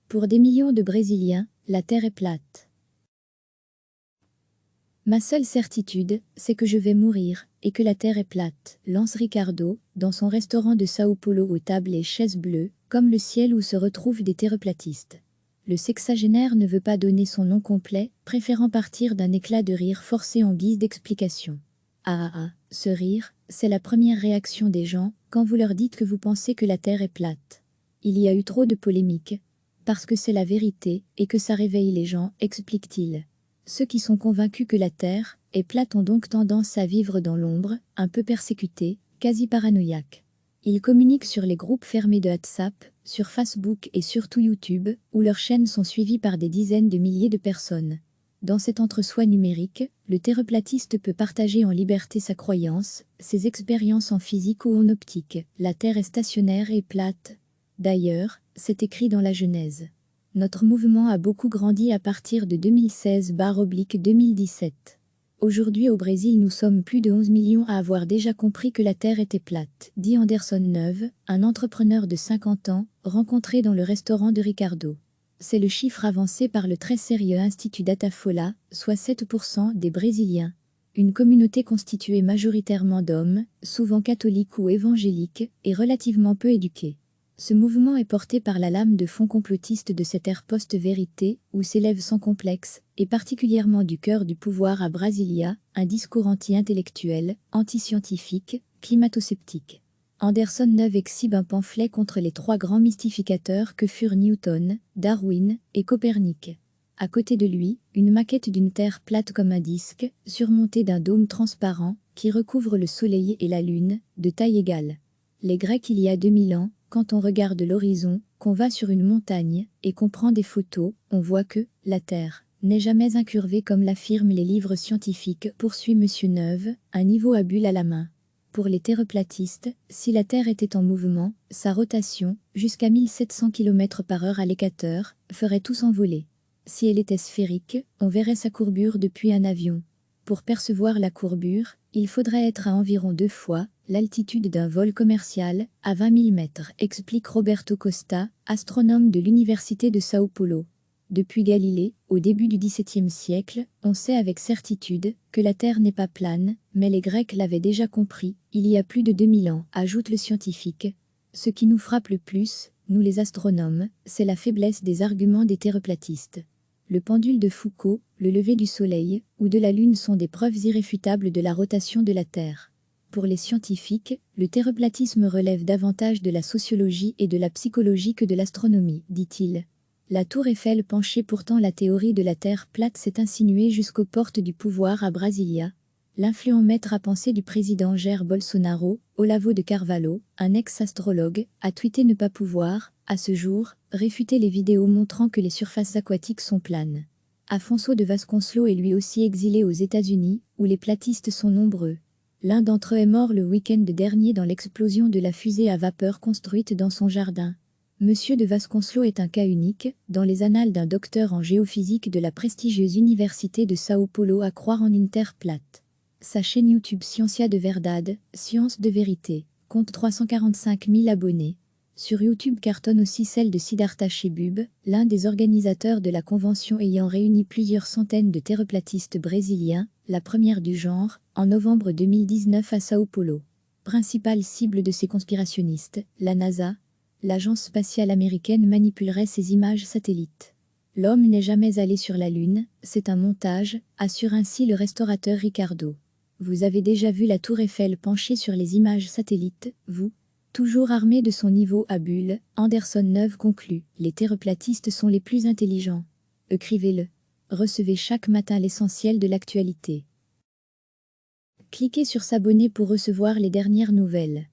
Pour des millions de Brésiliens, la Terre est plate. Ma seule certitude, c'est que je vais mourir, et que la Terre est plate, lance Ricardo, dans son restaurant de Sao Paulo aux tables et chaises bleues, comme le ciel où se retrouvent des terreplatistes. Le sexagénaire ne veut pas donner son nom complet, préférant partir d'un éclat de rire forcé en guise d'explication. Ce rire, c'est la première réaction des gens, quand vous leur dites que vous pensez que la Terre est plate. Il y a eu trop de polémiques, parce que c'est la vérité, et que ça réveille les gens, explique-t-il. Ceux qui sont convaincus que la Terre est plate ont donc tendance à vivre dans l'ombre, un peu persécutés, quasi paranoïaques. Ils communiquent sur les groupes fermés de WhatsApp, sur Facebook et surtout YouTube, où leurs chaînes sont suivies par des dizaines de milliers de personnes. Dans cet entre-soi numérique, le terreplatiste peut partager en liberté sa croyance, ses expériences en physique ou en optique. La Terre est stationnaire et plate. D'ailleurs, c'est écrit dans la Genèse. Notre mouvement a beaucoup grandi à partir de 2016/2017. Aujourd'hui au Brésil nous sommes plus de 11 millions à avoir déjà compris que la Terre était plate, dit Anderson Neuve, un entrepreneur de 50 ans, rencontré dans le restaurant de Ricardo. C'est le chiffre avancé par le très sérieux Institut Datafolha, soit 7% des Brésiliens. Une communauté constituée majoritairement d'hommes, souvent catholiques ou évangéliques, et relativement peu éduqués. Ce mouvement est porté par la lame de fond complotiste de cette ère post-vérité, où s'élève sans complexe, et particulièrement du cœur du pouvoir à Brasilia, un discours anti-intellectuel, anti-scientifique, climato-sceptique. Anderson Neuve exhibe un pamphlet contre les trois grands mystificateurs que furent Newton, Darwin et Copernic. À côté de lui, une maquette d'une Terre plate comme un disque, surmontée d'un dôme transparent, qui recouvre le Soleil et la Lune, de taille égale. Les Grecs il y a 2000 ans, quand on regarde l'horizon, qu'on va sur une montagne, et qu'on prend des photos, on voit que la Terre n'est jamais incurvée comme l'affirment les livres scientifiques, poursuit Monsieur Neuve, un niveau à bulle à la main. Pour les terreplatistes, si la Terre était en mouvement, sa rotation, jusqu'à 1700 km/h à l'équateur, ferait tout s'envoler. Si elle était sphérique, on verrait sa courbure depuis un avion. Pour percevoir la courbure, il faudrait être à environ 2 fois l'altitude d'un vol commercial, à 20 000 mètres, explique Roberto Costa, astronome de l'Université de Sao Paulo. Depuis Galilée, au début du XVIIe siècle, on sait avec certitude que la Terre n'est pas plane, mais les Grecs l'avaient déjà compris, il y a plus de 2000 ans, ajoute le scientifique. Ce qui nous frappe le plus, nous les astronomes, c'est la faiblesse des arguments des terreplatistes. Le pendule de Foucault, le lever du Soleil ou de la Lune sont des preuves irréfutables de la rotation de la Terre. Pour les scientifiques, le terreplatisme relève davantage de la sociologie et de la psychologie que de l'astronomie, dit-il. La tour Eiffel penchait pourtant la théorie de la Terre plate s'est insinuée jusqu'aux portes du pouvoir à Brasilia. L'influent maître à penser du président Jair Bolsonaro, Olavo de Carvalho, un ex-astrologue, a tweeté ne pas pouvoir, à ce jour, réfuter les vidéos montrant que les surfaces aquatiques sont planes. Afonso de Vasconcelos est lui aussi exilé aux États-Unis, où les platistes sont nombreux. L'un d'entre eux est mort le week-end dernier dans l'explosion de la fusée à vapeur construite dans son jardin. Monsieur de Vasconcelos est un cas unique, dans les annales d'un docteur en géophysique de la prestigieuse Université de Sao Paulo à croire en une Terre plate. Sa chaîne YouTube Ciência de Verdade, Science de Vérité, compte 345 000 abonnés. Sur YouTube cartonne aussi celle de Siddhartha Chebub, l'un des organisateurs de la convention ayant réuni plusieurs centaines de terreplatistes brésiliens, la première du genre, en novembre 2019 à Sao Paulo. Principale cible de ces conspirationnistes, la NASA, l'agence spatiale américaine manipulerait ces images satellites. L'homme n'est jamais allé sur la Lune, c'est un montage, assure ainsi le restaurateur Ricardo. Vous avez déjà vu la tour Eiffel penchée sur les images satellites, vous ? Toujours armé de son niveau à bulle, Anderson Neuve conclut « Les terreplatistes sont les plus intelligents. Écrivez-le. Recevez chaque matin l'essentiel de l'actualité. Cliquez sur s'abonner pour recevoir les dernières nouvelles.